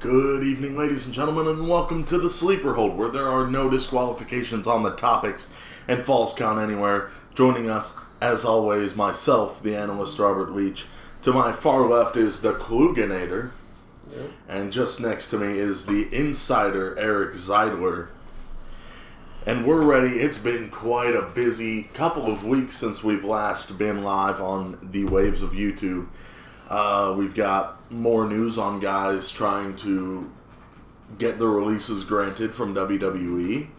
Good evening, ladies and gentlemen, and welcome to the Sleeper Hold, where there are no disqualifications on the topics and falls count anywhere. Joining us, as always, myself, the analyst Robert Leach. To my far left is the Kluganator, and just next to me is the insider Eric Zeidler. And we're ready. It's been quite a busy couple of weeks since we've last been live on the waves of YouTube. We've got more news on guys trying to get the releases granted from WWE.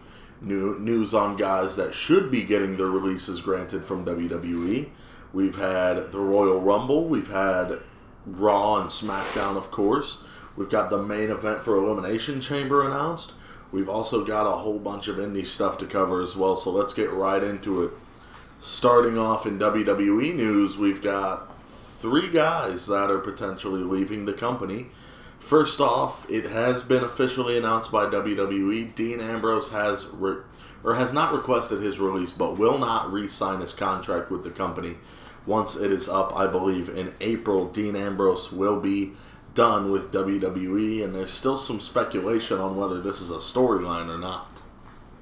News on guys that should be getting their releases granted from WWE. We've had the Royal Rumble. We've had Raw and SmackDown, of course. We've got the main event for Elimination Chamber announced. We've also got a whole bunch of indie stuff to cover as well, so let's get right into it. Starting off in WWE news, we've got 3 guys that are potentially leaving the company. First off, it has been officially announced by WWE. Dean Ambrose has not requested his release, but will not re-sign his contract with the company. Once it is up, I believe, in April, Dean Ambrose will be done with WWE, and there's still some speculation on whether this is a storyline or not.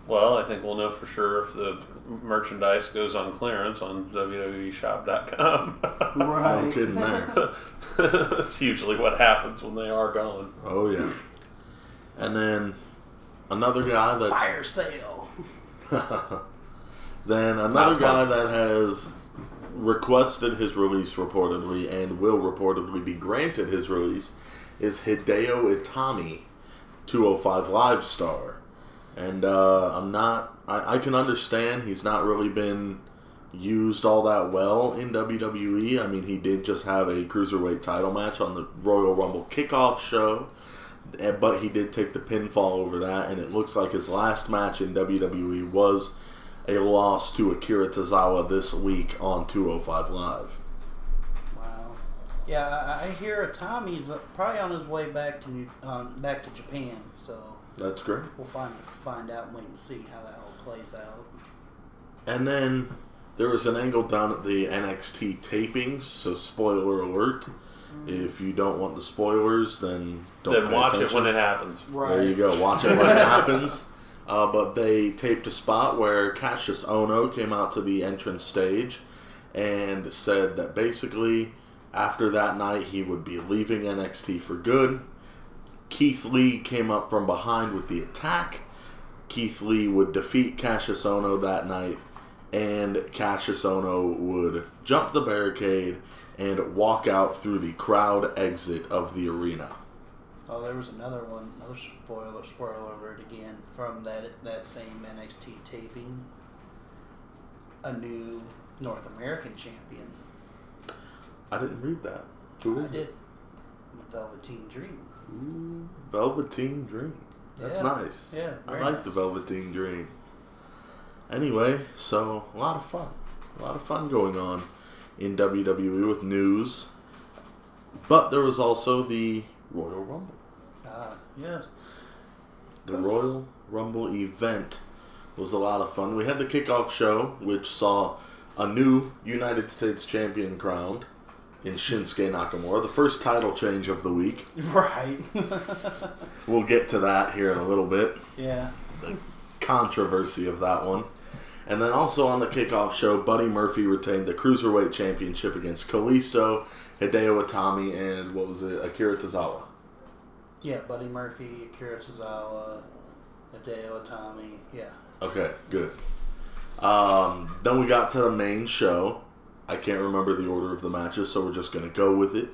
Well, I think we'll know for sure if the merchandise goes on clearance on WWEshop.com. Right. No kidding there. That's usually what happens when they are gone. Oh, yeah. And then another guy that's... Fire sale. Then another guy that has requested his release reportedly and will reportedly be granted his release is Hideo Itami, 205 Live star. And I can understand he's not really been used all that well in WWE. I mean, he did just have a Cruiserweight title match on the Royal Rumble kickoff show, but he did take the pinfall over that, and it looks like his last match in WWE was a loss to Akira Tozawa this week on 205 Live. Wow. Yeah, I hear Tommy's probably on his way back to Japan, so that's great. We'll find out and wait and see how that all plays out. And then there was an angle done at the NXT tapings, so spoiler alert. If you don't want the spoilers, then don't watch attention. it when it happens. Right. There you go. Watch it when it happens. But they taped a spot where Cassius Ohno came out to the entrance stage and said that basically after that night he would be leaving NXT for good. Keith Lee came up from behind with the attack. Keith Lee would defeat Cassius Ohno that night, and Cassius Ohno would jump the barricade and walk out through the crowd exit of the arena. Oh, there was another spoiler alert again from that same NXT taping. A new North American champion. I didn't read that. Who is it? I did. Velveteen Dream. Ooh, Velveteen Dream. That's nice. Yeah, I like the Velveteen Dream. Anyway, so a lot of fun. A lot of fun going on in WWE with news. But there was also the Royal Rumble. Yes. The Royal Rumble event was a lot of fun. We had the kickoff show, which saw a new United States champion crowned in Shinsuke Nakamura, the first title change of the week. Right. We'll get to that here in a little bit. Yeah. The controversy of that one. And then also on the kickoff show, Buddy Murphy retained the Cruiserweight Championship against Kalisto, Hideo Itami, and Akira Tozawa. Yeah, Buddy Murphy, Akira Tozawa, Hideo Itami, yeah. Okay, good. Then we got to the main show. I can't remember the order of the matches, so we're just going to go with it.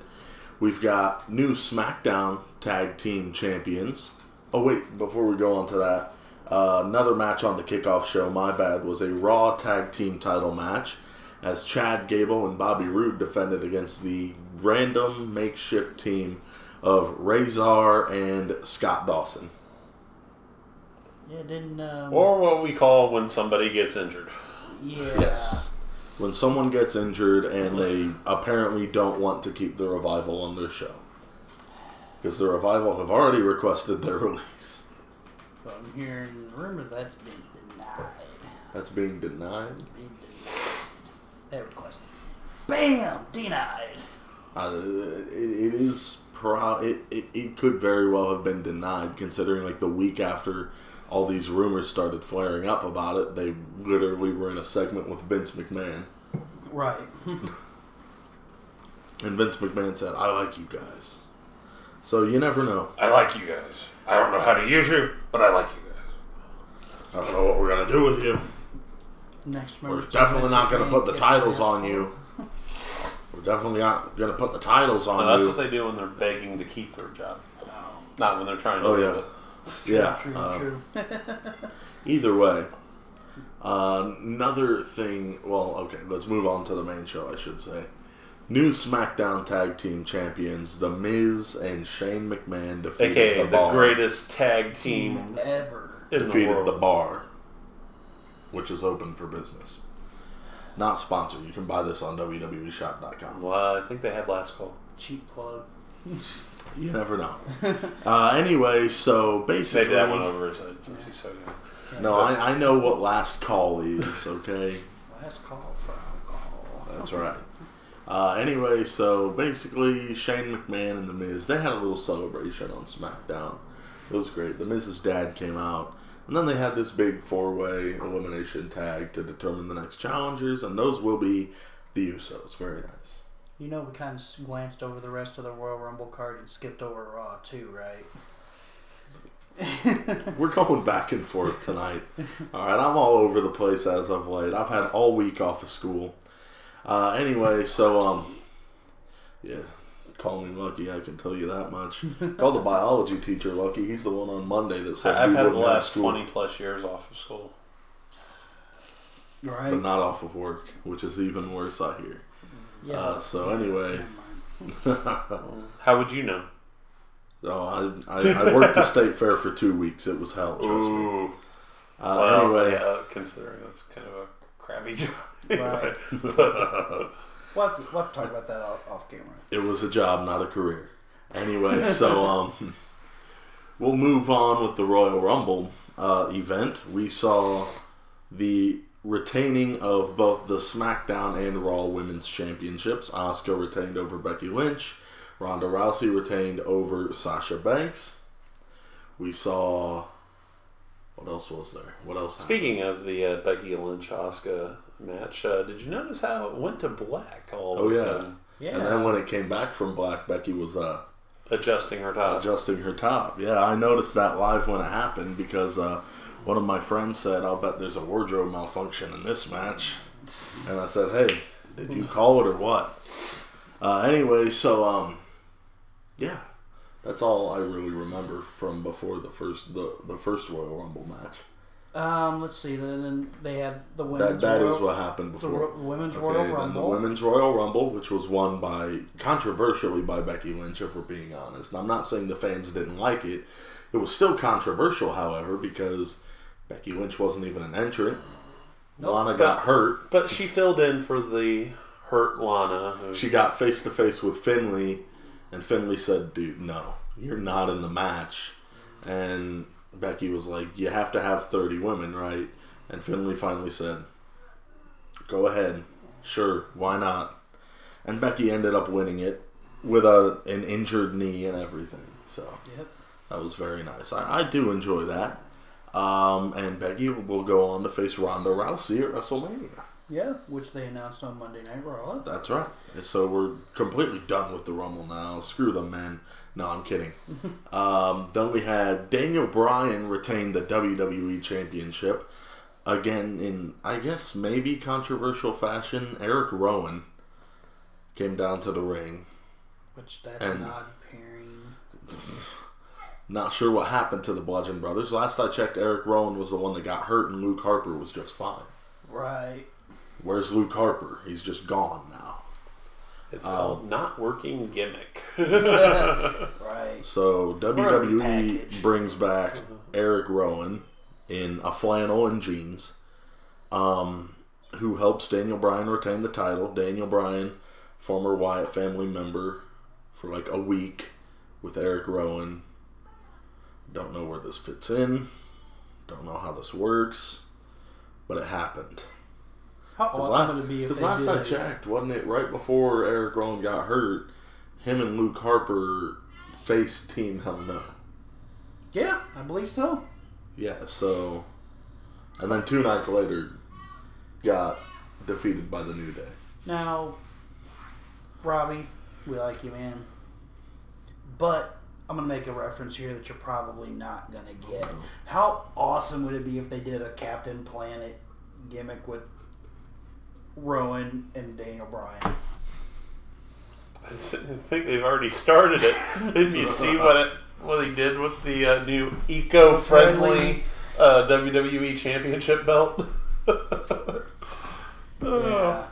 We've got new SmackDown Tag Team Champions. Oh, wait, before we go on to that, another match on the kickoff show, my bad, was a Raw Tag Team title match as Chad Gable and Bobby Roode defended against the random makeshift team of Razor and Scott Dawson. Yeah, didn't... Or what we call when somebody gets injured. Yeah. Yes. When someone gets injured and they apparently don't want to keep the Revival on their show. Because the Revival have already requested their release. But I'm hearing rumor that's been denied. That's being denied? Being denied. That request. Bam! Denied. It is it could very well have been denied, considering like the week after all these rumors started flaring up about it, they literally were in a segment with Vince McMahon. Right. And Vince McMahon said, "I like you guys." So you never know. I like you guys. I don't know how to use you, but I like you guys. I don't know what we're gonna do with you. Next, We're definitely not gonna put the titles on you. We're definitely not gonna put the titles on you. That's what they do when they're begging to keep their job. Oh. Not when they're trying to yeah. do it. Yeah. True. Either way. Another thing. Well, okay, let's move on to the main show, I should say. New SmackDown Tag Team Champions, The Miz and Shane McMahon defeated AKA the Bar. greatest tag team ever. in the Defeated world. the Bar, which is open for business. Not sponsored. You can buy this on www.shop.com. Well, I think they had last call. Cheap plug. You never know. Anyway, so basically... Maybe that went over his head since he's so young. No, I know what last call is, okay? Last call for alcohol. That's right. Anyway, so basically, Shane McMahon and The Miz, they had a little celebration on SmackDown. It was great. The Miz's dad came out, and then they had this big four-way elimination tag to determine the next challengers, and those will be the Usos. Very nice. You know, we kind of glanced over the rest of the Royal Rumble card and skipped over Raw, too, right? We're going back and forth tonight. All right, I'm all over the place as of late. I've had all week off of school. Anyway, so, yeah, call me lucky, I can tell you that much. Call the biology teacher lucky. He's the one on Monday that said I've we had the wouldn't have last school, 20 plus years off of school. Right. but not off of work, which is even worse, I hear. Yeah. So anyway, How would you know? I worked the state fair for 2 weeks. It was hell, trust me. Ooh. Well, Anyway, yeah, considering that's kind of a crappy job. Right. We'll have to talk about that off camera. it was a job, not a career. Anyway, so we'll move on with the Royal Rumble event. We saw the retaining of both the SmackDown and Raw Women's Championships. Asuka retained over Becky Lynch. Ronda Rousey retained over Sasha Banks. We saw... What else was there? What else happened? Speaking of the Becky Lynch-Asuka match, did you notice how it went to black all of a sudden? Yeah. And then when it came back from black, Becky was Adjusting her top. adjusting her top. Yeah, I noticed that live when it happened because one of my friends said, "I'll bet there's a wardrobe malfunction in this match." And I said, "Hey, did you call it or what?" Anyway, so yeah, that's all I really remember from before the first Royal Rumble match. Let's see. Then they had the women's. That Royal, is what happened before. The women's Royal Rumble. Then the women's Royal Rumble, which was won controversially by Becky Lynch, if we're being honest. And I'm not saying the fans didn't like it. It was still controversial, however, because Becky Lynch wasn't even an entrant. Nope. Lana got hurt. But she filled in for the hurt Lana. She got face to face with Finlay, and Finlay said, "Dude, no, you're not in the match." And Becky was like, "You have to have 30 women, right?" And Finlay finally said, "Go ahead. Sure, why not?" And Becky ended up winning it with an injured knee and everything. So Yep. that was very nice. I do enjoy that. And Becky will go on to face Ronda Rousey at WrestleMania. Yeah, which they announced on Monday Night Raw. That's right. So we're completely done with the Rumble now. Screw them, men. No, I'm kidding. Then we had Daniel Bryan retain the WWE Championship. Again, in, I guess, maybe controversial fashion, Eric Rowan came down to the ring. Which that's an odd pairing. Not sure what happened to the Bludgeon Brothers. Last I checked, Eric Rowan was the one that got hurt and Luke Harper was just fine. Right. Where's Luke Harper? He's just gone now. It's called not working gimmick. Right. So WWE repackaged. brings back Eric Rowan in a flannel and jeans, who helps Daniel Bryan retain the title. Daniel Bryan, former Wyatt family member, for like a week with Eric Rowan. Don't know where this fits in. Don't know how this works, but it happened. How awesome would it be if Because they last did I checked, wasn't it right before Eric Rowan got hurt, him and Luke Harper face Team Hell No. Yeah, I believe so. Yeah, so... And then 2 nights later, got defeated by the New Day. Now, Robbie, we like you, man. But I'm going to make a reference here that you're probably not going to get. How awesome would it be if they did a Captain Planet gimmick with Rowan and Daniel Bryan? I think they've already started it. Didn't you see what he did with the new eco-friendly WWE Championship belt? Yeah. Well,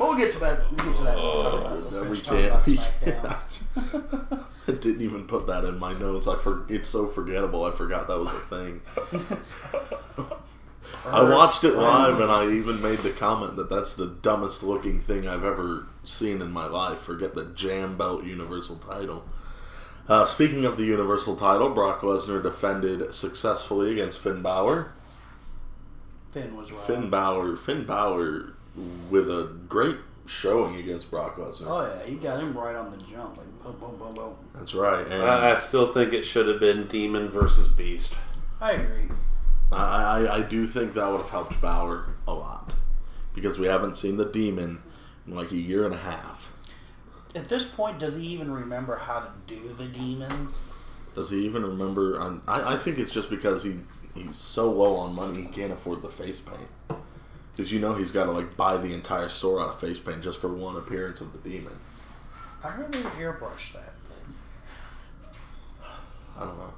we'll get to that. We'll get to that when we talk about it. We Talk about can't. SmackDown. I didn't even put that in my notes. It's so forgettable. I forgot that was a thing. I watched it live, and I even made the comment that that's the dumbest looking thing I've ever seen in my life. Forget the Jam Belt Universal title. Speaking of the Universal title, Brock Lesnar defended successfully against Finn Balor. Finn was right. Finn Balor with a great showing against Brock Lesnar. Oh yeah, he got him right on the jump, like boom, boom, boom, boom. That's right. And I still think it should have been Demon versus Beast. I agree. I do think that would have helped Balor a lot, because we haven't seen the Demon in like a year and a half. At this point, does he even remember how to do the Demon? Does he even remember? I think it's just because he's so low on money he can't afford the face paint. Because he's got to like buy the entire store out of face paint just for one appearance of the Demon. I heard they airbrushed that thing. I don't know.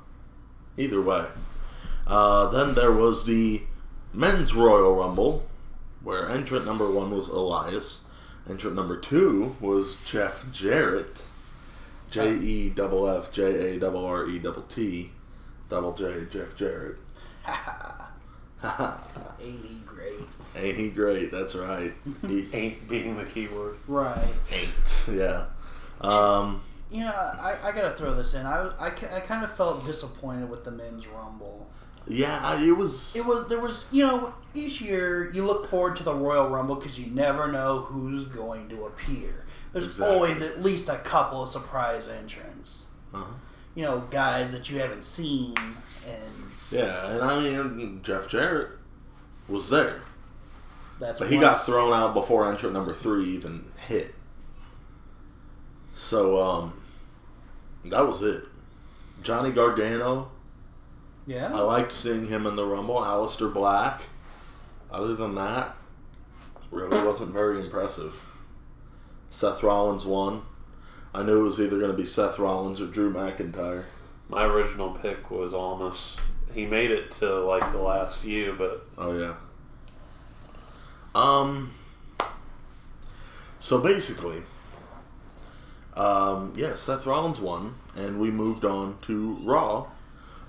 Either way. Then there was the Men's Royal Rumble, where entrant number 1 was Elias. Entrant number 2 was Jeff Jarrett. JEFFJARRETT. Double J, Jeff Jarrett. Ain't he great? Ain't he great? That's right. Ain't being the key word. Right. Ain't. Yeah. I gotta throw this in. I kind of felt disappointed with the Men's Rumble. Yeah, it was. There was each year you look forward to the Royal Rumble because you never know who's going to appear. There's always at least a couple of surprise entrants. Uh-huh. Guys that you haven't seen. And yeah, and I mean, Jeff Jarrett was there. But he got thrown out before entrant number 3 even hit. So, that was it. Johnny Gargano. Yeah. I liked seeing him in the Rumble. Aleister Black. Other than that, really wasn't very impressive. Seth Rollins won. I knew it was either going to be Seth Rollins or Drew McIntyre. My original pick was Almas. He made it to like the last few, but oh yeah. So basically, Seth Rollins won, and we moved on to Raw,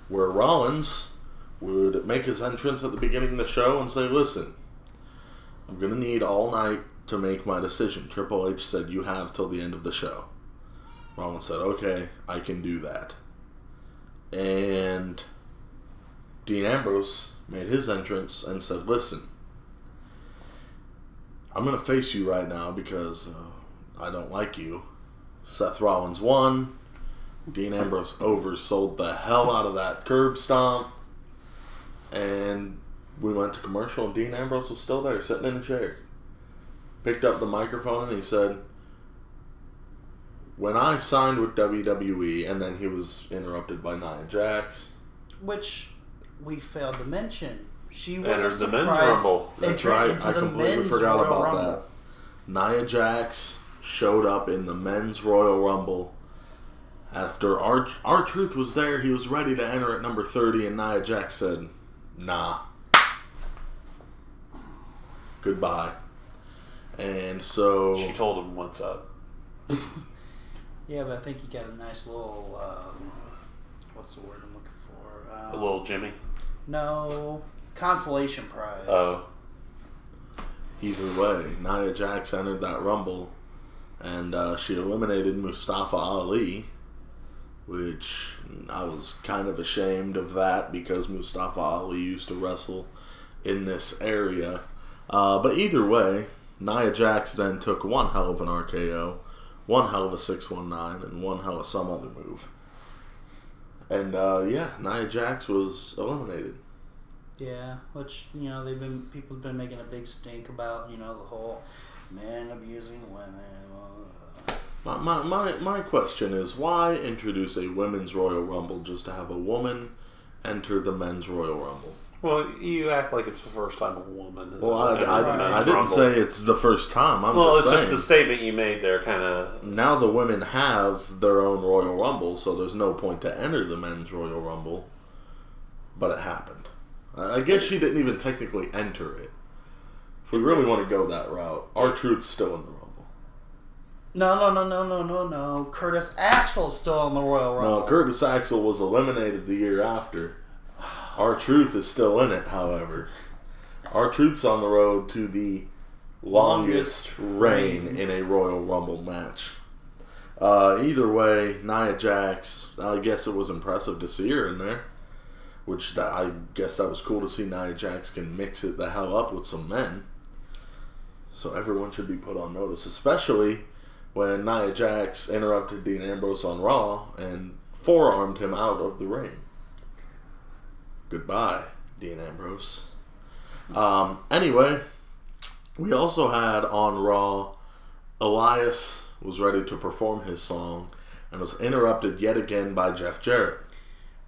where Rollins would make his entrance at the beginning of the show and say, "Listen, I'm going to need all night to make my decision. Triple H said you have till the end of the show." Rollins said, "Okay, I can do that." And Dean Ambrose made his entrance and said, "Listen, I'm going to face you right now because I don't like you." Seth Rollins won. Dean Ambrose oversold the hell out of that curb stomp. And we went to commercial, and Dean Ambrose was still there, sitting in a chair. Picked up the microphone, and he said, "When I signed with WWE," and then he was interrupted by Nia Jax. Which we failed to mention. She was entered a the Men's surprise Rumble. That's entrant right. into I the completely Men's forgot Royal about Rumble. that. Nia Jax showed up in the Men's Royal Rumble. After R-Truth was there, he was ready to enter at number 30, and Nia Jax said, "Nah. Goodbye." And so she told him what's up. Yeah, but I think he got a nice little, what's the word I'm looking for? A little Jimmy. No, consolation prize. Oh. either way, Nia Jax entered that Rumble, and she eliminated Mustafa Ali, which I was kind of ashamed of that because Mustafa Ali used to wrestle in this area. But either way, Nia Jax then took one hell of an RKO, one hell of a 619, and one hell of some other move. And Nia Jax was eliminated. Yeah, which people's been making a big stink about, the whole men abusing women. My question is, why introduce a women's Royal Rumble just to have a woman enter the men's Royal Rumble? Well, you act like it's the first time a woman is. Well, I didn't say it's the first time. It's just the statement you made there, kind of. Now the women have their own Royal Rumble, so there's no point to enter the men's Royal Rumble. But it happened. I guess she didn't even technically enter it. If we really want to go that route, R-Truth's still in the Rumble. No. Curtis Axel's still in the Royal Rumble. No, Curtis Axel was eliminated the year after. R-Truth is still in it, however. R-Truth's on the road to the longest reign in a Royal Rumble match. Either way, Nia Jax, I guess it was impressive to see her in there. I guess that was cool to see Nia Jax can mix it the hell up with some men. So everyone should be put on notice, especially when Nia Jax interrupted Dean Ambrose on Raw and forearmed him out of the ring. Goodbye, Dean Ambrose. Anyway, we also had on Raw, Elias was ready to perform his song and was interrupted yet again by Jeff Jarrett.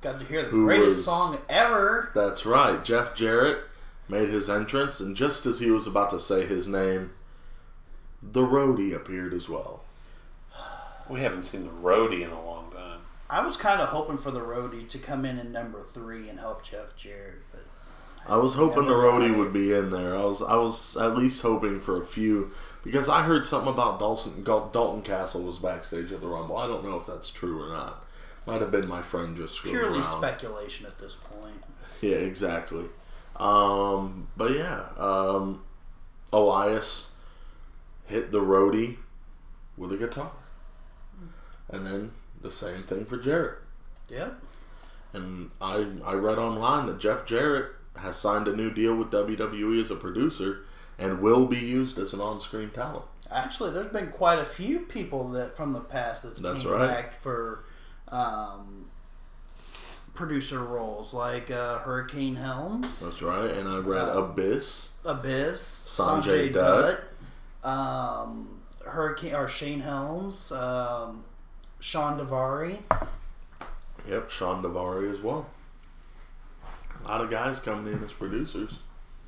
Got to hear the greatest song ever. That's right. Jeff Jarrett made his entrance, and just as he was about to say his name, the Roadie appeared as well. We haven't seen the Roadie in a long time. I was kind of hoping for the Roadie to come in number 3 and help Jeff Jarrett, but I was hoping the Roadie would be in there. I was at least hoping for a few, because I heard something about Dalton Castle was backstage at the Rumble. I don't know if that's true or not. Might have been my friend just screwing around. Purely speculation at this point. Yeah, exactly. But yeah, Elias hit the Roadie with a guitar. And then the same thing for Jarrett. Yeah. And I read online that Jeff Jarrett has signed a new deal with WWE as a producer and will be used as an on-screen talent. Actually, there's been quite a few people that from the past that's came back for producer roles, like Hurricane Helms. That's right, and I read Abyss, Sanjay Dutt, Shane Helms, Sean Daivari. Yep, Sean Daivari as well. A lot of guys coming in as producers.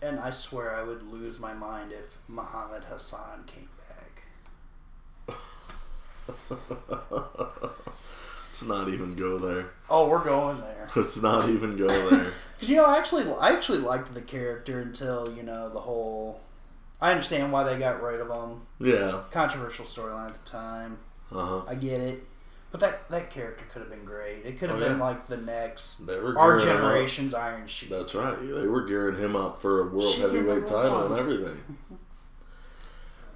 And I swear I would lose my mind if Muhammad Hassan came back. Let's not even go there. Oh, we're going there. Let's not even go there. Because, I actually liked the character until, the whole... I understand why they got rid of him. Yeah. Controversial storyline at the time. Uh-huh. I get it. But that character could have been great. It could have been like the next... our generation's Iron Sheik. That's right. They were gearing him up for a World Heavyweight title and everything.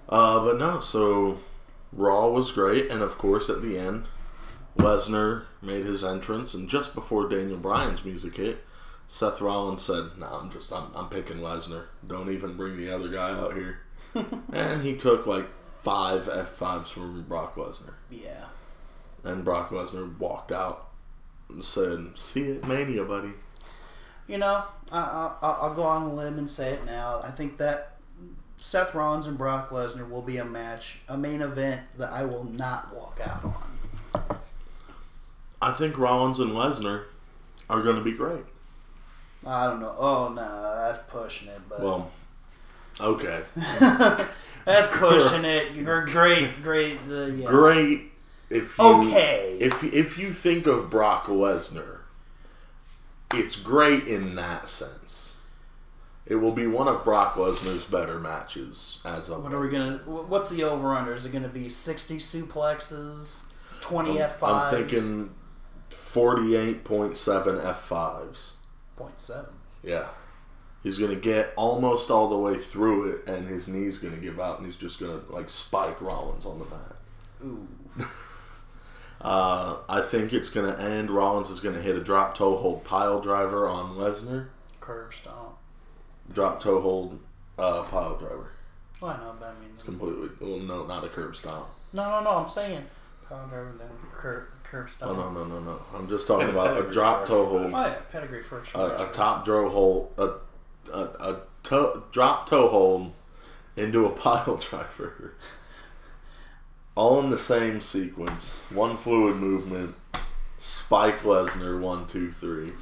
But no, so Raw was great. And, of course, at the end... Lesnar made his entrance, and just before Daniel Bryan's music hit, Seth Rollins said, "Nah, I'm picking Lesnar. Don't even bring the other guy out here." And he took like 5 F5s from Brock Lesnar. Yeah. And Brock Lesnar walked out and said, "See you at Mania, buddy." I'll go on a limb and say it now. I think that Seth Rollins and Brock Lesnar will be a main event that I will not walk out on. I think Rollins and Lesnar are going to be great. I don't know. Oh, no, that's pushing it. But well, okay. That's pushing it. You're great. Yeah. Great. If you think of Brock Lesnar, it's great in that sense. It will be one of Brock Lesnar's better matches as of. What's the over-under? Is it going to be 60 suplexes, 20 F5s? I'm thinking 48.7 F5s. 0.7. Yeah. He's going to get almost all the way through it, and his knee's going to give out, and he's just going to, spike Rollins on the mat. Ooh. I think it's going to end. Rollins is going to hit a drop toe hold pile driver on Lesnar. Curb stomp. Drop toe hold pile driver. Well, I know, but I mean... It's completely... Well, no, not a curb stomp. No, I'm saying... pile driver than curb stop. Oh, no. I'm just talking And about a pedigree drop first toe tradition. hold. Oh yeah, pedigree first. A top drop hold, drop toe hold into a pile driver, all in the same sequence. One fluid movement. Spike Lesnar 1, 2, 3, and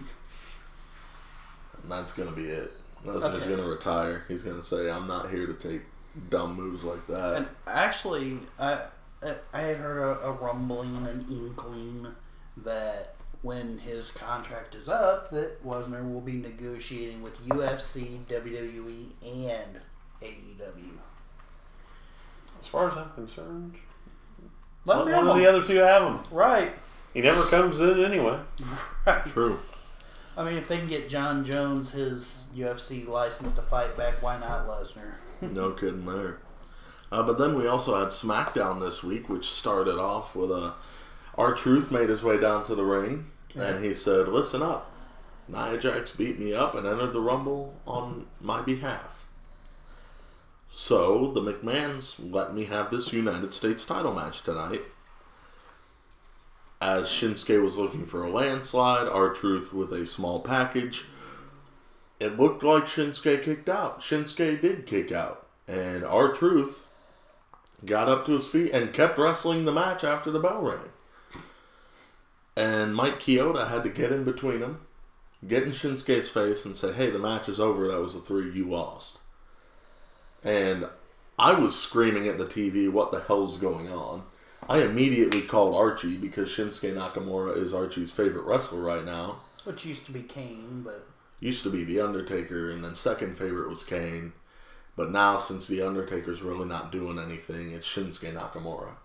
that's gonna be it. Lesnar's gonna retire. He's gonna say, "I'm not here to take dumb moves like that." And actually, I had heard a rumbling, an inkling that when his contract is up, that Lesnar will be negotiating with UFC, WWE, and AEW. As far as I'm concerned, Let one me have of the him. other two have him. Right. He never comes in anyway. Right. True. I mean, if they can get John Jones his UFC license to fight back, why not Lesnar? No kidding there. But then we also had SmackDown this week, which started off with R-Truth made his way down to the ring, and he said, "Listen up, Nia Jax beat me up and entered the Rumble on my behalf. So the McMahons let me have this United States title match tonight." As Shinsuke was looking for a landslide, R-Truth with a small package. It looked like Shinsuke kicked out. Shinsuke did kick out. And R-Truth got up to his feet and kept wrestling the match after the bell rang. And Mike Chioda had to get in between them, get in Shinsuke's face and say, "Hey, the match is over. That was a 3. You lost." And I was screaming at the TV, "What the hell's going on?" I immediately called Archie because Shinsuke Nakamura is Archie's favorite wrestler right now. Which used to be Kane, but... Used to be The Undertaker, and then second favorite was Kane. But now, since The Undertaker's really not doing anything, it's Shinsuke Nakamura.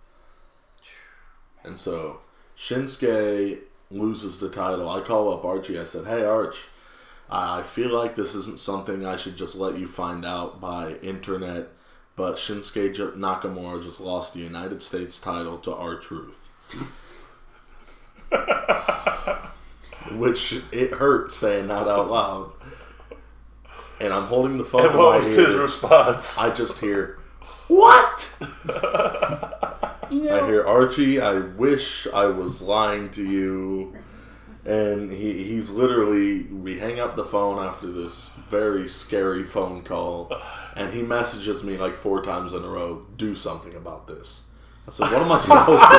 And so, Shinsuke loses the title. I call up Archie. I said, "Hey, Arch, I feel like this isn't something I should just let you find out by internet. But Shinsuke Nakamura just lost the United States title to R-Truth." Which, it hurt saying that out loud. And I'm holding the phone. And what was his response? I just hear, "What?" You know, I hear, "Archie, I wish I was lying to you." And he's literally, we hang up the phone after this very scary phone call, and he messages me like 4 times in a row, "Do something about this." I said, "What am I supposed to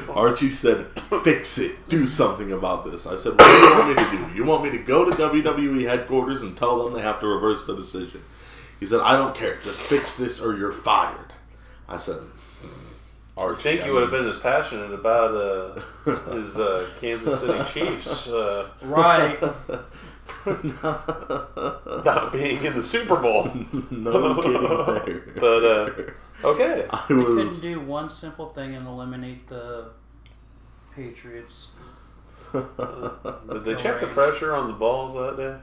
do?" Archie said, "Fix it. Do something about this." I said, "What do you want me to do? You want me to go to WWE headquarters and tell them they have to reverse the decision?" He said, "I don't care. Just fix this or you're fired." I said, "Archie, I think you would have been as passionate about his Kansas City Chiefs right. not being in the Super Bowl." No kidding there. But, okay. I They was... couldn't do one simple thing and eliminate the Patriots. Did they check the pressure on the balls that day?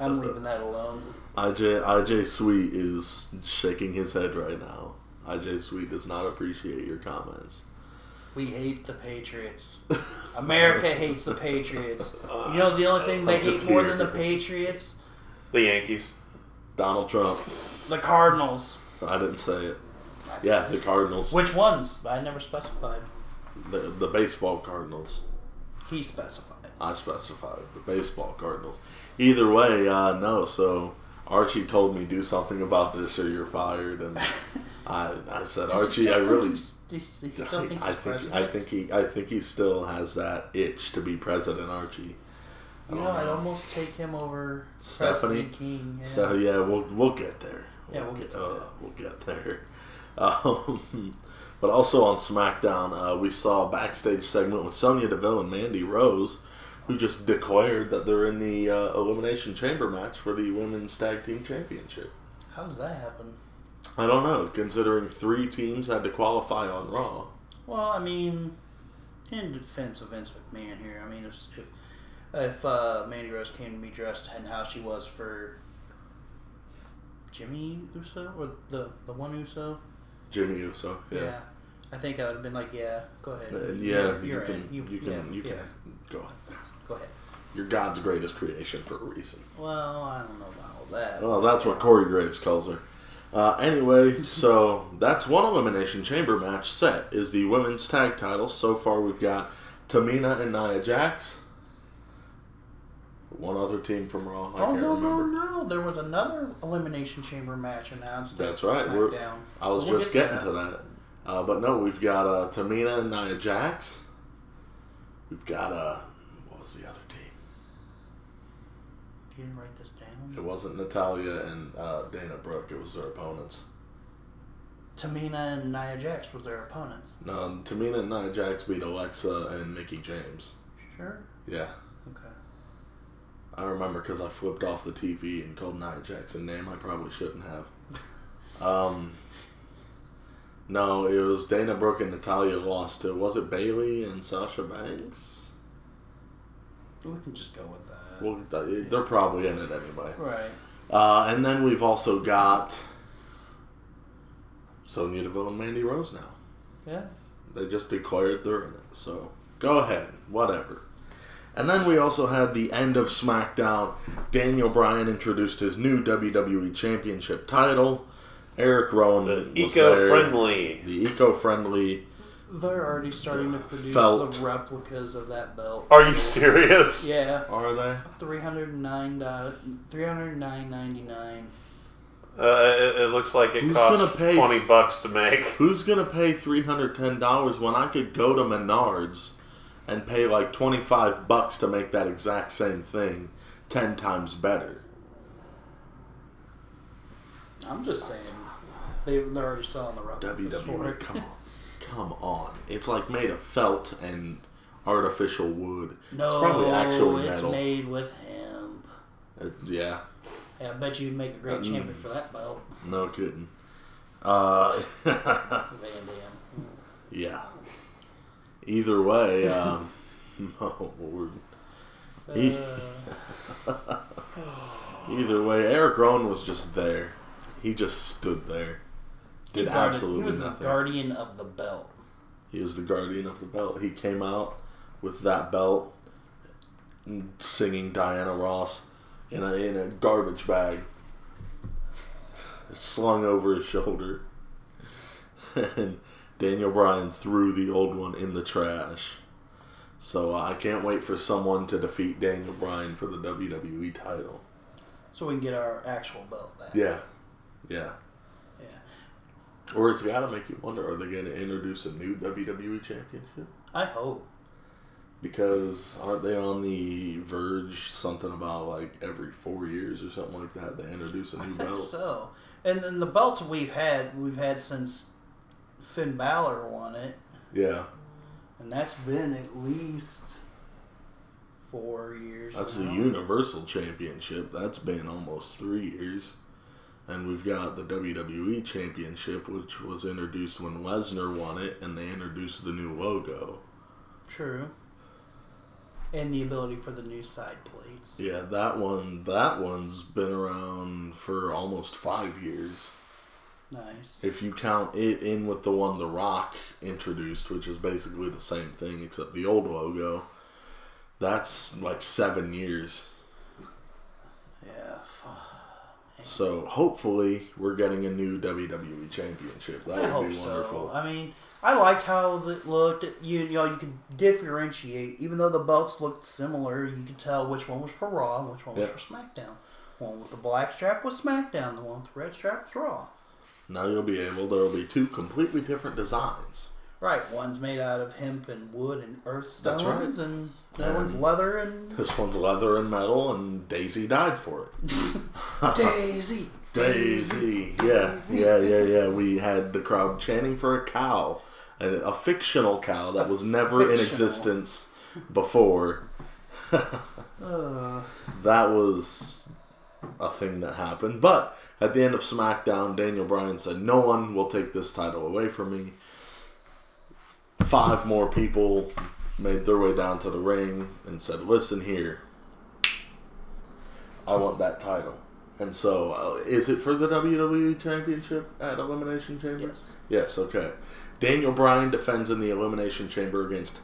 I'm leaving that alone. IJ Sweet is shaking his head right now. IJ Sweet does not appreciate your comments. We hate the Patriots. America hates the Patriots. You know the only thing they hate more than the Patriots? The Yankees. Donald Trump. The Cardinals. I didn't say it. Yeah, the Cardinals. Which ones? I never specified. The baseball Cardinals. He specified. I specified. The baseball Cardinals. Either way, no. So Archie told me, "Do something about this or you're fired." And I said, "Archie, I really... I think he still has that itch to be president, Archie." I'd almost take him over Stephanie President King. Yeah. So yeah, we'll get there. We'll get to that. We'll get there. But also on SmackDown, we saw a backstage segment with Sonya Deville and Mandy Rose, who just declared that they're in the Elimination Chamber match for the Women's Tag Team Championship. How does that happen? I don't know, considering 3 teams had to qualify on Raw. Well, I mean, in defense of Vince McMahon here, I mean, if Mandy Rose came to me dressed and how she was for Jimmy Uso or the one Uso, Jimmy Uso, yeah. I think I would have been like, yeah, go ahead. You can go ahead. Go ahead. You're God's greatest creation for a reason. Well, I don't know about all that. Well, that's what Corey Graves calls her. Anyway, so that's one Elimination Chamber match set, is the women's tag titles. So far we've got Tamina and Nia Jax. One other team from Raw, I can't remember. No. There was another Elimination Chamber match announced. That's right. I was just getting to that. But no, we've got Tamina and Nia Jax. We've got, what was the other team? You didn't write this down? It wasn't Natalya and Dana Brooke. It was their opponents. Tamina and Nia Jax was their opponents. No, Tamina and Nia Jax beat Alexa and Mickie James. Sure? Yeah. Okay. I remember because I flipped off the TV and called Nia Jax a name I probably shouldn't have. No, it was Dana Brooke and Natalya lost to, was it Bayley and Sasha Banks? We can just go with that. Well, they're probably in it anyway. Right. And then we've also got Sonya Deville and Mandy Rose now. Yeah. They just declared they're in it. So, go ahead. Whatever. And then we also had the end of SmackDown. Daniel Bryan introduced his new WWE Championship title. Eric Rowan was eco-friendly. There. The eco-friendly. They're already starting to produce felt. the replicas of that belt. Are you serious? Yeah. Are they? $309.99. It looks like it costs $20 to make. Who's gonna pay $310 when I could go to Menards and pay like $25 to make that exact same thing 10 times better? I'm just saying, they're already selling the replicas for it. Come on. It's like made of felt and artificial wood. No, it's probably actual metal. It's made with hemp. Yeah. Yeah, I bet you'd make a great champion for that belt. No kidding. Van Dam. Yeah. Either way, oh Lord. Either way, Eric Rowan was just there. He just stood there. Did absolutely nothing. He was the guardian of the belt. He was the guardian of the belt. He came out with that belt singing Diana Ross in a garbage bag slung over his shoulder. And Daniel Bryan threw the old one in the trash. So I can't wait for someone to defeat Daniel Bryan for the WWE title. So we can get our actual belt back. Yeah. Or it's got to make you wonder, are they going to introduce a new WWE championship? I hope. Because aren't they on the verge, something about like every 4 years or something like that, they introduce a new belt? I think so. And then the belts we've had since Finn Balor won it. Yeah. And that's been at least 4 years. That's the Universal Championship. That's been almost 3 years. And we've got the WWE Championship, which was introduced when Lesnar won it, and they introduced the new logo. True. And the ability for the new side plates. Yeah, that one's been around for almost 5 years. Nice. If you count it in with the one The Rock introduced, which is basically the same thing except the old logo, that's like 7 years. Yeah. So hopefully we're getting a new WWE Championship. That would be wonderful. So. I mean, I liked how it looked. You know, you could differentiate. Even though the belts looked similar, you could tell which one was for Raw and which one was for SmackDown. One with the black strap was SmackDown. The one with the red strap was Raw. Now you'll be able, there'll be two completely different designs. Right. One's made out of hemp and wood and earth stones. That's right. And that one's leather and... This one's leather and metal, and Daisy died for it. Daisy. Yeah. We had the crowd chanting for a cow. A fictional cow that was never in existence before. That was a thing that happened. But at the end of SmackDown, Daniel Bryan said, "No one will take this title away from me." 5 more people made their way down to the ring and said, "Listen here, I want that title." And so, is it for the WWE Championship at Elimination Chamber? Yes. Yes, okay. Daniel Bryan defends in the Elimination Chamber against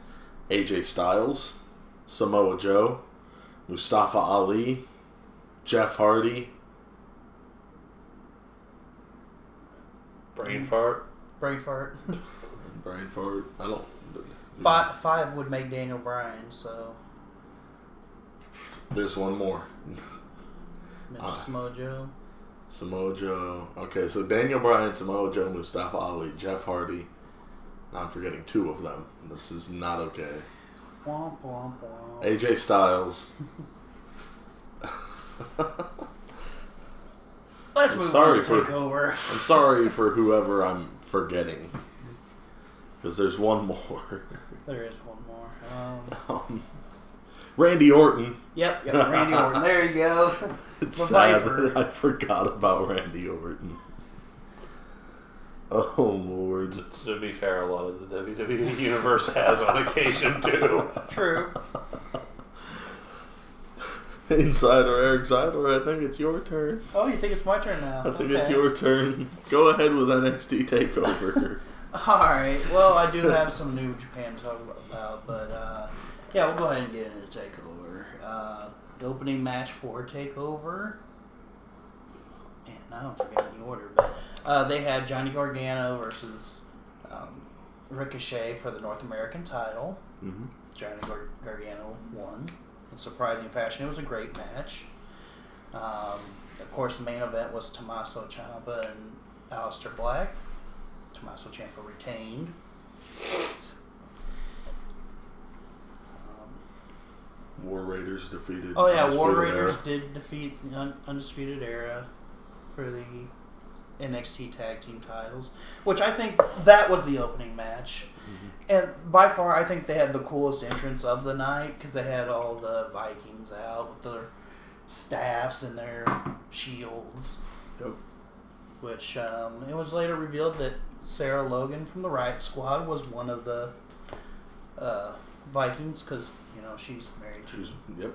AJ Styles, Samoa Joe, Mustafa Ali, Jeff Hardy, Brain fart. Brain fart. Brain fart. I don't. Five would make Daniel Bryan, so. There's one more. Samoa Joe. Samoa Joe. Okay, so Daniel Bryan, Samoa Joe, Mustafa Ali, Jeff Hardy. Now I'm forgetting 2 of them. This is not okay. Womp, womp, womp. AJ Styles. Let's move on to TakeOver. I'm sorry for whoever I'm forgetting. Because there's one more. There is one more. Randy Orton. Yep, Randy Orton. There you go. It's sad that I forgot about Randy Orton. Oh, Lord. To be fair, a lot of the WWE Universe has on occasion, too. True. Insider Eric Seidler, I think it's your turn. Oh, you think it's my turn now? I think it's your turn. Go ahead with NXT TakeOver. Alright, well, I do have some New Japan to talk about, but yeah, we'll go ahead and get into TakeOver. The opening match for TakeOver. Man, now I'm forgetting the order, but they had Johnny Gargano versus Ricochet for the North American title. Mm-hmm. Johnny Gargano won in surprising fashion. It was a great match. Of course, the main event was Tommaso Ciampa and Aleister Black. Tommaso Ciampa retained. War Raiders defeated. Oh yeah, War Raiders did defeat Undisputed Era for the NXT Tag Team titles, which I think that was the opening match. Mm-hmm. And by far, I think they had the coolest entrance of the night because they had all the Vikings out with their staffs and their shields. Yep. Which it was later revealed that Sarah Logan from the Riot Squad was one of the Vikings because she's married to. Yep.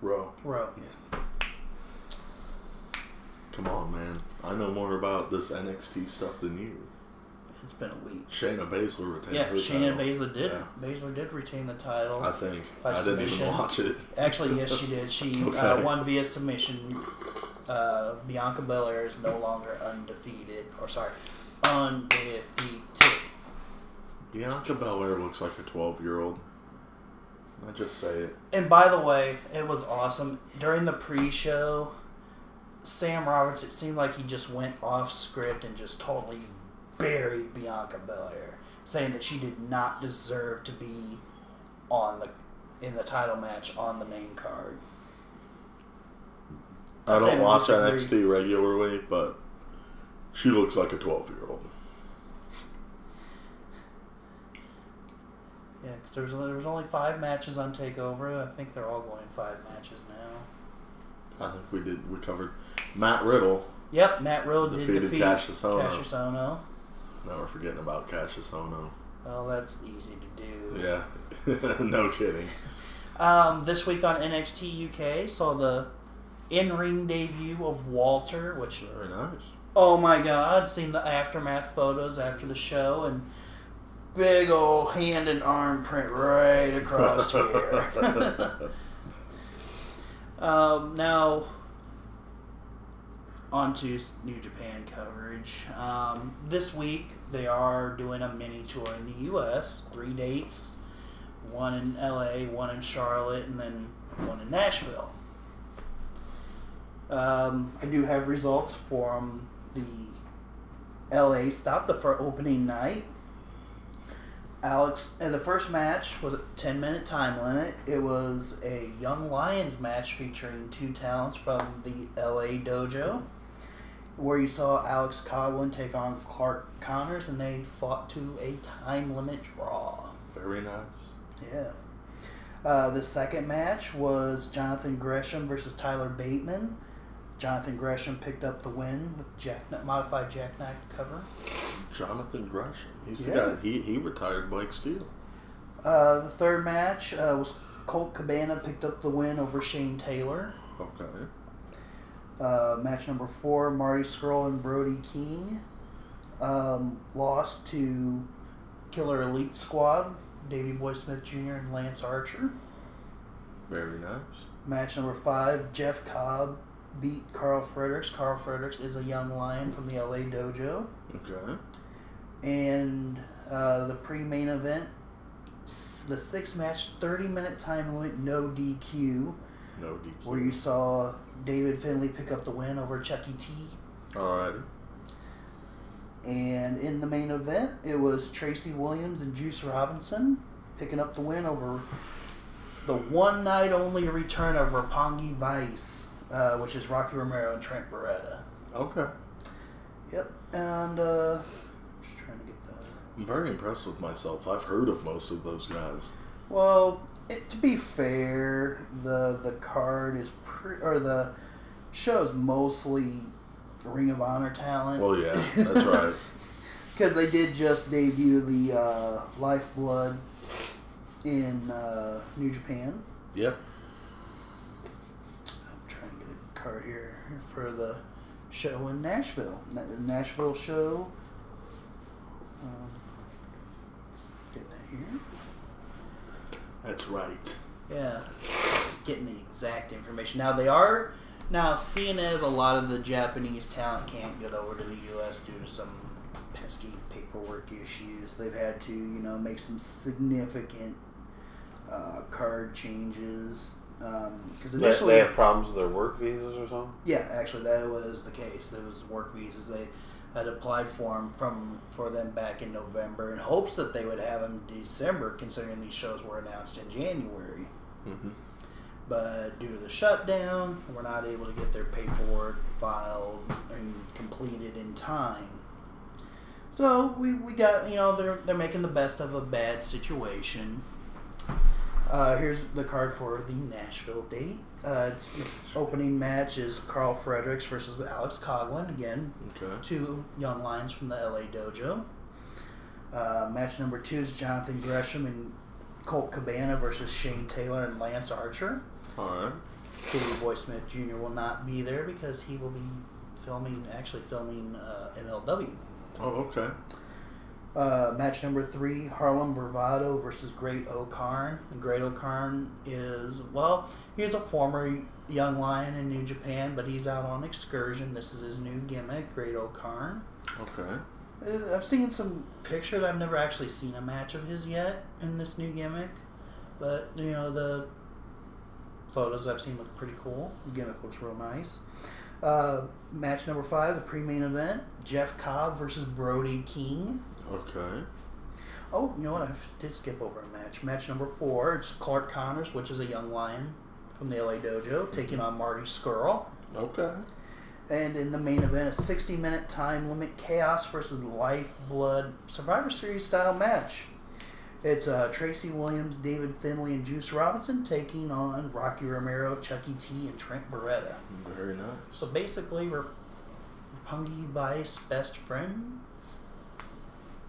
Ro. Yeah. Come on, man. I know more about this NXT stuff than you. It's been a week. Shayna Baszler retained her Shayna title. Baszler did. Yeah. Baszler did retain the title. I think. I submission. didn't even watch it. Actually, yes, she did. She won via submission. Bianca Belair is no longer undefeated. Undefeated. Bianca Belair looks like a 12-year-old. I just say it. And by the way, it was awesome. During the pre-show, Sam Roberts, it seemed like he just went off script and just totally buried Bianca Belair, saying that she did not deserve to be in the title match on the main card. I don't watch NXT regularly, but she looks like a 12-year-old. Yeah, because there was only 5 matches on TakeOver. I think they're all going 5 matches now. I think we covered Matt Riddle. Yep, Matt Riddle did defeat Cassius Ohno. Now we're forgetting about Cassius Ohno. Well, that's easy to do. Yeah, no kidding. This week on NXT UK saw the in-ring debut of Walter, which very nice. Oh my God! Seen the aftermath photos after the show and big old hand and arm print right across here. Now, on to New Japan coverage. This week, they are doing a mini tour in the U.S. 3 dates. 1 in L.A., 1 in Charlotte, and then 1 in Nashville. I do have results from the L.A. stop, for opening night. And the first match was a 10-minute time limit. It was a Young Lions match featuring 2 talents from the LA Dojo, where you saw Alex Coughlin take on Clark Connors, and they fought to a time limit draw. Very nice. Yeah. The second match was Jonathan Gresham versus Tyler Bateman. Jonathan Gresham picked up the win with modified jackknife cover. Jonathan Gresham. He's the guy. He retired Blake Steele. The third match was Colt Cabana picked up the win over Shane Taylor. Okay. Match number 4, Marty Scurll and Brody King lost to Killer Elite Squad, Davey Boy Smith Jr. and Lance Archer. Very nice. Match number 5, Jeff Cobb beat Carl Fredericks. Carl Fredericks is a young lion from the LA Dojo. Okay. And the pre-main event, the 6-match, 30-minute time limit, no DQ. No DQ. Where you saw David Finlay pick up the win over Chucky T. Alrighty. And in the main event, it was Tracy Williams and Juice Robinson picking up the win over the one-night-only return of Roppongi Vice, which is Rocky Romero and Trent Beretta. Okay. Yep, and just trying to get the... I'm very impressed with myself. I've heard of most of those guys. Well, to be fair, the card is or the show's mostly Ring of Honor talent. Well, yeah, that's right. Because they did just debut the Lifeblood in New Japan. Yep. I'm trying to get a card here for the show in Nashville. The Nashville show. Get that here. That's right. Yeah. Getting the exact information. Now, seeing as a lot of the Japanese talent can't get over to the U.S. due to some pesky paperwork issues, they've had to, make some significant card changes. Because initially they have problems with their work visas or something. Yeah, actually, that was the case. There was work visas. They had applied for them back in November in hopes that they would have them December, considering these shows were announced in January. Mm-hmm. But due to the shutdown, we're not able to get their paperwork filed and completed in time. So we got, they're making the best of a bad situation. Here's the card for the Nashville date. Its opening match is Carl Fredericks versus Alex Coughlin. Again, Okay. two young lions from the LA Dojo. Match number 2 is Jonathan Gresham and Colt Cabana versus Shane Taylor and Lance Archer. All right. Davey Boy Smith Jr. will not be there because he will be filming MLW. Oh, okay. Match number 3, Harlem Bravado versus Great O'Karn. And Great O'Karn is, he's a former young lion in New Japan, but he's out on excursion. This is his new gimmick, Great O'Karn. Okay. I've seen some pictures. I've never actually seen a match of his yet in this new gimmick. But, the photos I've seen look pretty cool. The gimmick looks real nice. Match number 5, the pre-main event, Jeff Cobb versus Brody King. Okay. Oh, you know what? I did skip over a match. Match number 4, it's Clark Connors, which is a young lion from the LA Dojo, taking on Marty Scurll. Okay. And in the main event, a 60-minute time limit Chaos versus Lifeblood Survivor Series style match. It's Tracy Williams, David Finlay, and Juice Robinson taking on Rocky Romero, Chucky T, and Trent Beretta. Very nice. So basically, we're Roppongi Vice best friends.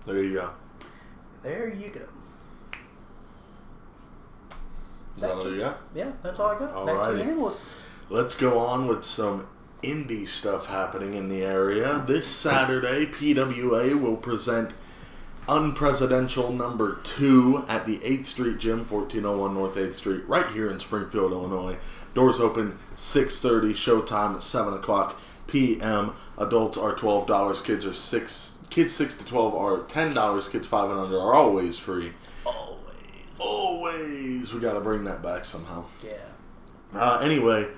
There you go. There you go. Is that all you got? Yeah, that's all I got. Back to the Alrighty. analyst. Let's go on with some indie stuff happening in the area. This Saturday, PWA will present Unpresidential number 2 at the 8th Street Gym, 1401 North 8th Street, right here in Springfield, Illinois. Doors open 6:30, showtime at 7 o'clock p.m. Adults are $12, kids 6 to 12 are $10, kids 5 and under are always free. Always. We gotta bring that back somehow. Yeah. Anyway,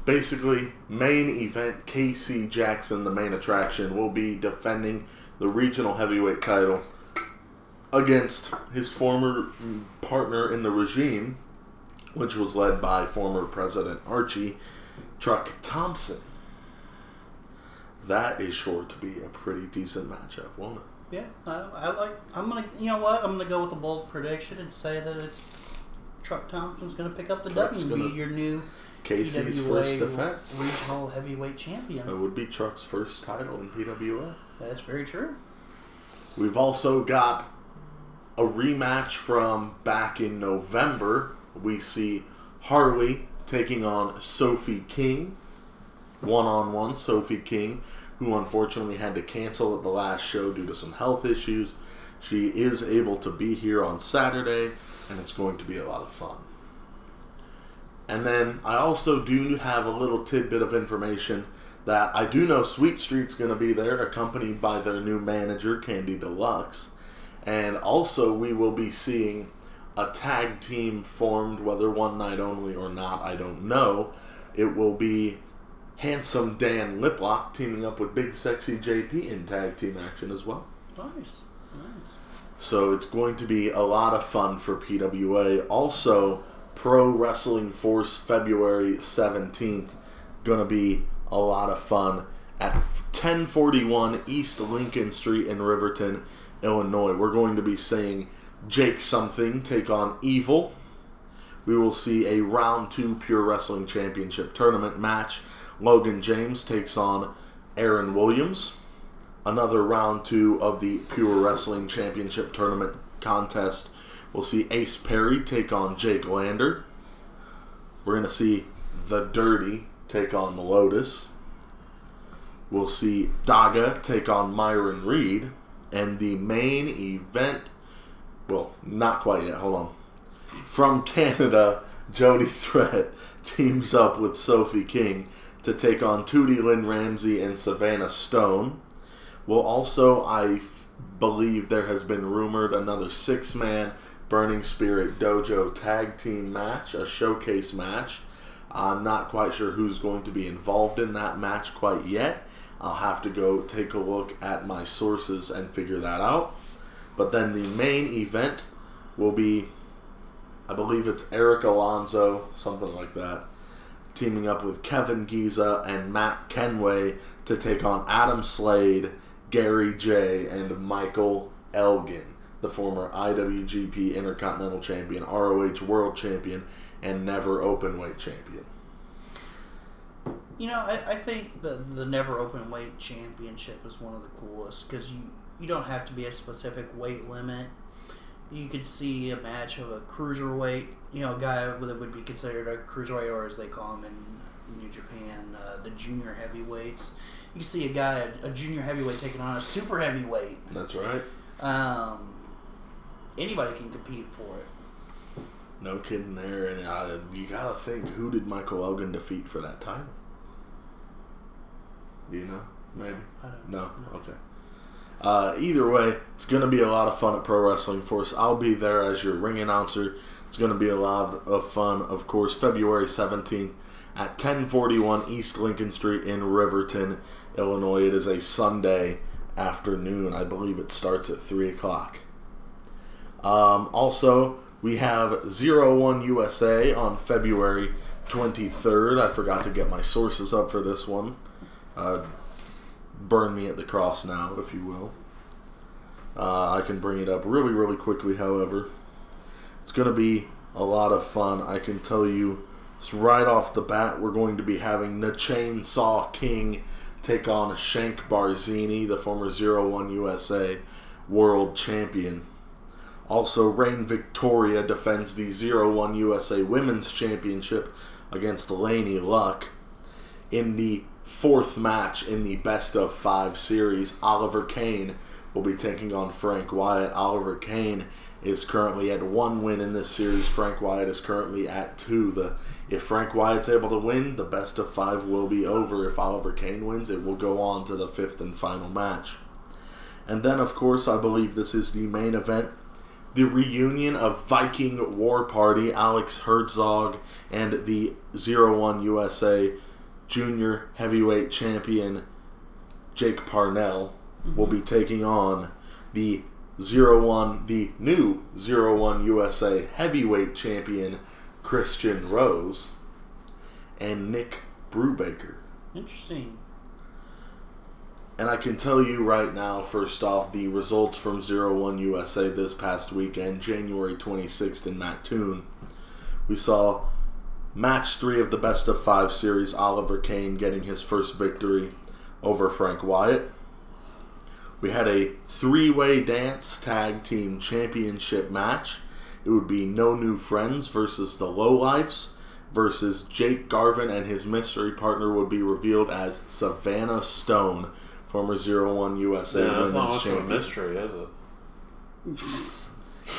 basically, main event, KC Jackson, the main attraction, will be defending the regional heavyweight title against his former partner in the regime, which was led by former President Archie, Truck Thompson. That is sure to be a pretty decent matchup, won't it? Yeah, I'm gonna go with a bold prediction and say that it's Truck Thompson's gonna pick up the Truck's W and be your new KC's PWA first defense. regional heavyweight champion. It would be Truck's first title in PWA. That's very true. We've also got a rematch from back in November. We see Harley taking on Sophie King. One-on-one, Sophie King, who unfortunately had to cancel at the last show due to some health issues. She is able to be here on Saturday, and it's going to be a lot of fun. And then I also do have a little tidbit of information that I do know Sweet Street's going to be there, accompanied by their new manager, Candy Deluxe. And also we will be seeing a tag team formed, whether one night only or not, I don't know. It will be Handsome Dan Liplock teaming up with Big Sexy JP in tag team action as well. Nice. So it's going to be a lot of fun for PWA. Also, Pro Wrestling Force February 17th, going to be a lot of fun at 1041 East Lincoln Street in Riverton, Illinois. We're going to be seeing Jake Something take on Evil. We will see a Round 2 Pure Wrestling Championship Tournament match. Logan James takes on Aaron Williams. Another Round 2 of the Pure Wrestling Championship Tournament contest. We'll see Ace Perry take on Jake Lander. We're going to see The Dirty take on Lotus. We'll see Daga take on Myron Reed. And the main event, well, not quite yet, hold on. From Canada, Jody Threat teams up with Sophie King to take on Tootie Lynn Ramsey and Savannah Stone. Well, also, I believe there has been rumored another 6-man Burning Spirit Dojo tag team match, a showcase match. I'm not quite sure who's going to be involved in that match quite yet. I'll have to go take a look at my sources and figure that out. But then the main event will be, I believe it's Eric Alonso, something like that, teaming up with Kevin Giza and Matt Kenway to take on Adam Slade, Gary J, and Michael Elgin, the former IWGP Intercontinental Champion, ROH World Champion, and Never Openweight Champion. You know, I think the Never Openweight Championship is one of the coolest because you don't have to be a specific weight limit. You could see a match of a cruiserweight, a guy that would be considered a cruiserweight, or as they call him in New Japan, the junior heavyweights. You can see a junior heavyweight taking on a super heavyweight. That's right. Anybody can compete for it. No kidding there. And you got to think, who did Michael Elgin defeat for that title? Do you know? Maybe? I don't know. No. Okay. Either way, it's going to be a lot of fun at Pro Wrestling Force. I'll be there as your ring announcer. It's going to be a lot of fun. Of course, February 17th at 1041 East Lincoln Street in Riverton, Illinois. It is a Sunday afternoon. I believe it starts at 3 o'clock. Also, we have 01 USA on February 23rd. I forgot to get my sources up for this one. Burn me at the cross now, if you will. I can bring it up really, really quickly, however. It's going to be a lot of fun. I can tell you, right off the bat, we're going to be having the Chainsaw King take on Shank Barzini, the former 01 USA World Champion. Also, Reign Victoria defends the 01 USA Women's Championship against Laney Luck. In the fourth match in the Best of 5 series, Oliver Kane will be taking on Frank Wyatt. Oliver Kane is currently at 1 win in this series. Frank Wyatt is currently at 2. If Frank Wyatt's able to win, the Best of 5 will be over. If Oliver Kane wins, it will go on to the 5th and final match. And then, of course, I believe this is the main event. The reunion of Viking War Party, Alex Herzog, and the 01 USA Junior Heavyweight Champion Jake Parnell will be taking on the new 01 USA Heavyweight Champion Christian Rose and Nick Brubaker. Interesting. And I can tell you right now, first off, the results from 01 USA this past weekend, January 26th in Mattoon. We saw Match 3 of the Best of 5 series, Oliver Kane getting his first victory over Frank Wyatt. We had a 3-way dance tag team championship match. It would be No New Friends versus the Lowlifes versus Jake Garvin, and his mystery partner would be revealed as Savannah Stone, former 01 USA Women's Champion. That's not much Champion. of a mystery, is it?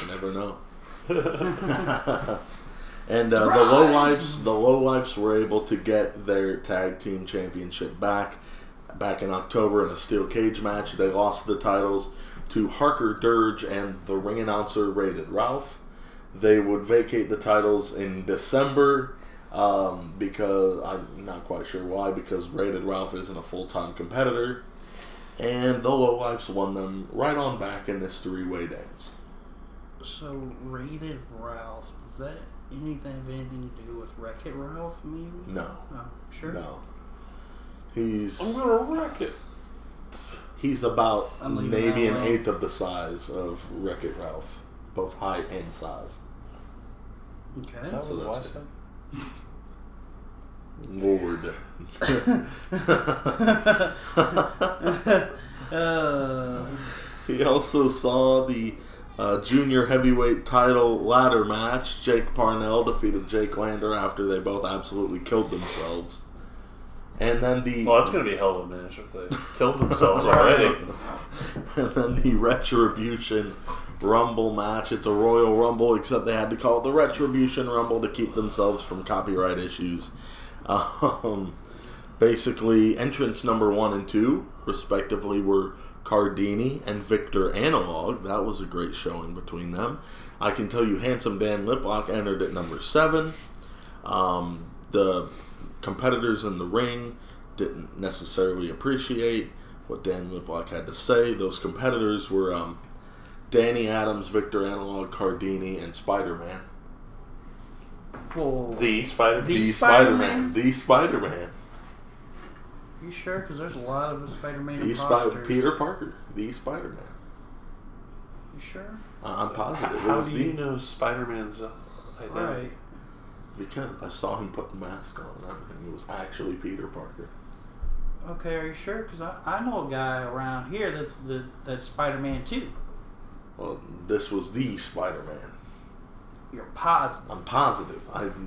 You never know. And the Lowlifes were able to get their tag team championship back in October in a steel cage match. They lost the titles to Harker Dirge and the ring announcer Rated Ralph. They would vacate the titles in December because I'm not quite sure why, because Rated Ralph isn't a full-time competitor. And the Lowlifes won them right on back in this three-way dance. So, Rated Ralph, does that have anything to do with Wreck-It Ralph, maybe? No. No. Sure? No. I'm gonna wreck it. He's about maybe an alone. eighth of the size of Wreck-It Ralph, both height and size. Okay. Is that So what that's I Lord. He also saw the junior heavyweight title ladder match. Jake Parnell defeated Jake Lander after they both absolutely killed themselves. And then Well, it's going to be a hell of a match if they killed themselves already. And then the Retribution Rumble match. It's a Royal Rumble, except they had to call it the Retribution Rumble to keep themselves from copyright issues. Basically, entrants number 1 and 2, respectively, were Cardini and Victor Analog. That was a great showing between them. I can tell you Handsome Dan Liplock entered at number 7. The competitors in the ring didn't necessarily appreciate what Dan Liplock had to say. Those competitors were Danny Adams, Victor Analog, Cardini, and Spider-Man. Well, The Spider-Man. The Spider-Man? The Spider-Man. you sure? Because there's a lot of Spider-Man The imposters. Peter Parker. The Spider-Man. You sure? I'm positive. How it was do you know Spider-Man's identity? Right. Because I saw him put the mask on and everything. It was actually Peter Parker. Okay, are you sure? Because I know a guy around here that's Spider-Man too. Well, this was the Spider-Man. You're positive. I'm positive.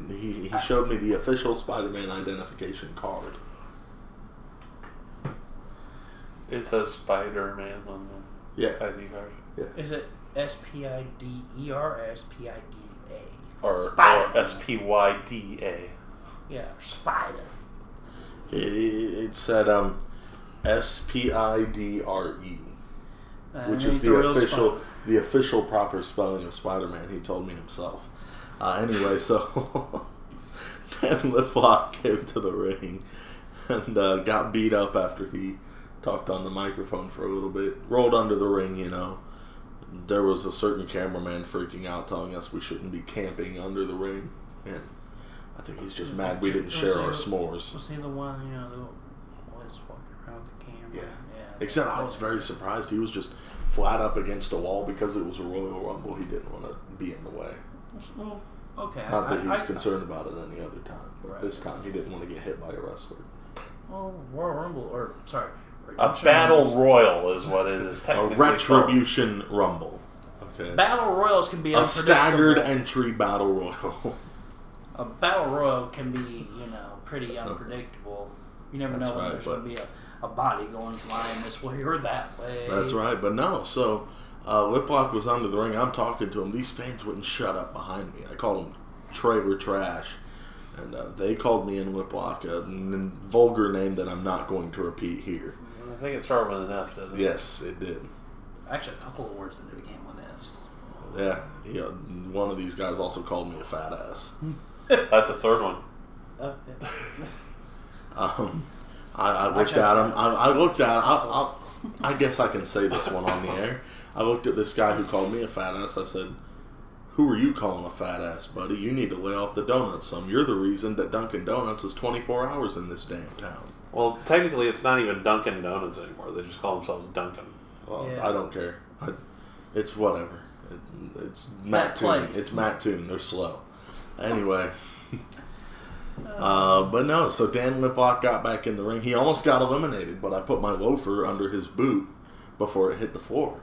He showed me the official Spider-Man identification card. It says Spider-Man on the Yeah. ID card. Is it SPIDER or SPIDA? Or Spider-Man. SPYDA. Yeah, Spider. It said SPIDRE, which is the official proper spelling of Spider-Man. He told me himself. Anyway, so Dan Liplock came to the ring and got beat up after he talked on the microphone for a little bit. Rolled under the ring, you know. There was a certain cameraman freaking out, telling us we shouldn't be camping under the ring, and I think he's just mad we didn't share our s'mores. Was he the one, that was walking around with the camera? Yeah. Except I was very surprised. He was just flat up against a wall because it was a Royal Rumble. He didn't want to be in the way. Well, okay. Not that he was concerned about it any other time, but Right. this time he didn't want to get hit by a wrestler. Well, Royal Rumble, or sorry. A battle royal is what it is A technically Retribution Rumble. Okay. Battle Royals can be A staggered unpredictable. entry battle royal. A battle royal can be, pretty unpredictable. You never That's know when right, there's going to be a body going flying this way or that way. That's right, but no. So Liplock was under the ring. I'm talking to him. These fans wouldn't shut up behind me. I called them trailer trash, and they called me in Liplock a vulgar name that I'm not going to repeat here. I think it started with an F, didn't it? Yes, it did. Actually, a couple of words that began with F's. Yeah, one of these guys also called me a fat ass. That's a third one. Yeah. I looked at him. I guess I can say this one on the air. I looked at this guy who called me a fat ass. I said, "Who are you calling a fat ass, buddy? You need to lay off the donuts some. You're the reason that Dunkin' Donuts is 24 hours in this damn town." Well, technically, it's not even Dunkin' Donuts anymore. They just call themselves Dunkin'. Well, Yeah. I don't care. It's whatever. It's Matt Toon. place. It's Matt Toon. They're slow. Anyway. But no, so Dan Liplock got back in the ring. He almost got eliminated, but I put my loafer under his boot before it hit the floor.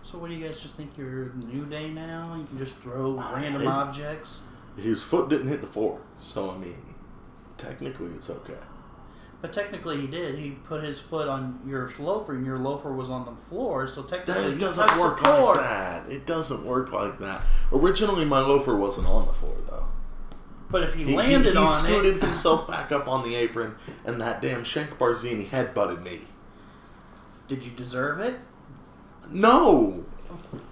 So what do you guys just think you're New Day now? You can just throw random objects? His foot didn't hit the floor, so I mean, technically it's okay. But technically he did. He put his foot on your loafer and your loafer was on the floor, so technically That doesn't work like that. It doesn't work like that. Originally my loafer wasn't on the floor, though. But if he landed he on scooted it, himself back up on the apron, and that damn Shank Barzini headbutted me. did you deserve it? No!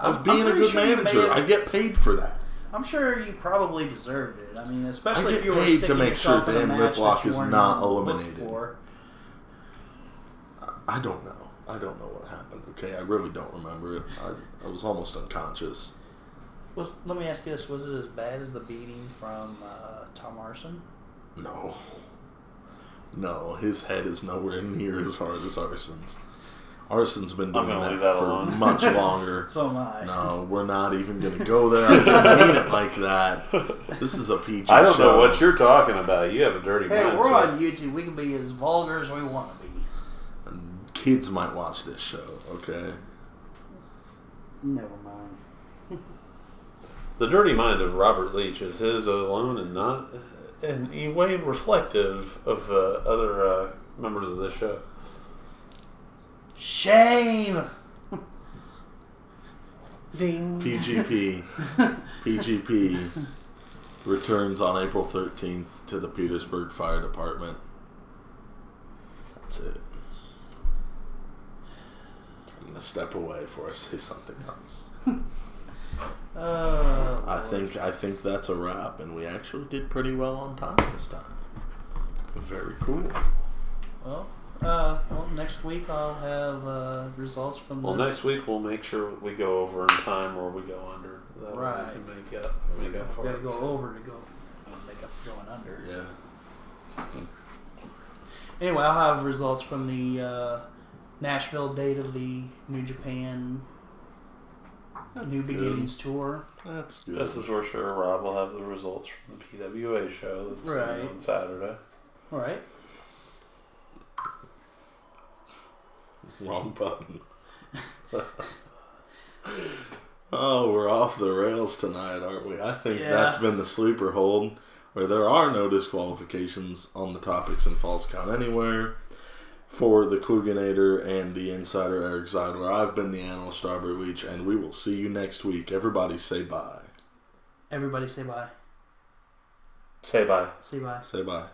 I was being a pretty good sure you manager. I get paid for that. I'm sure you probably deserved it. I mean, I especially get if you were paid sticking to make sure yourself in a Dan match Whitlock that you is weren't not even looked eliminated. for. I don't know. I don't know what happened, okay? I really don't remember it. I was almost unconscious. Let me ask you this. Was it as bad as the beating from Tom Arson? No. No, his head is nowhere near as hard as Arson's. Arson's been doing that for alone. much longer. So am I. No, we're not even going to go there. I didn't mean it like that. This is a PG show. I don't know what you're talking about. You have a dirty Hey, mind. we're sir. on YouTube. We can be as vulgar as we want to be. Kids might watch this show, okay? Never mind. The dirty mind of Robert Leach is his alone and not in any way reflective of other members of this show. Shame! Ding. PGP returns on April 13th to the Petersburg Fire Department. That's it. I'm going to step away before I say something else. I think that's a wrap, and we actually did pretty well on time this time. Very cool. Well, next week I'll have results from Well, next week we'll make sure we go over in time or we go under. That way Right. we can make up for we got to it. go over to go make up for going under. Yeah. Anyway, I'll have results from the Nashville date of the New Japan New Beginnings tour. That's good. This is for sure. Rob will have the results from the PWA show that's on Saturday. All right. Wrong button. Oh, we're off the rails tonight, aren't we? I think that's been the sleeper hold, where there are no disqualifications on the topics in Falls Count Anywhere. For the Kluganator and the Insider Eric Zeidler, I've been the Analyst Robert Leach, and we will see you next week. Everybody say bye. Everybody say bye. Say bye. Say bye. Say bye.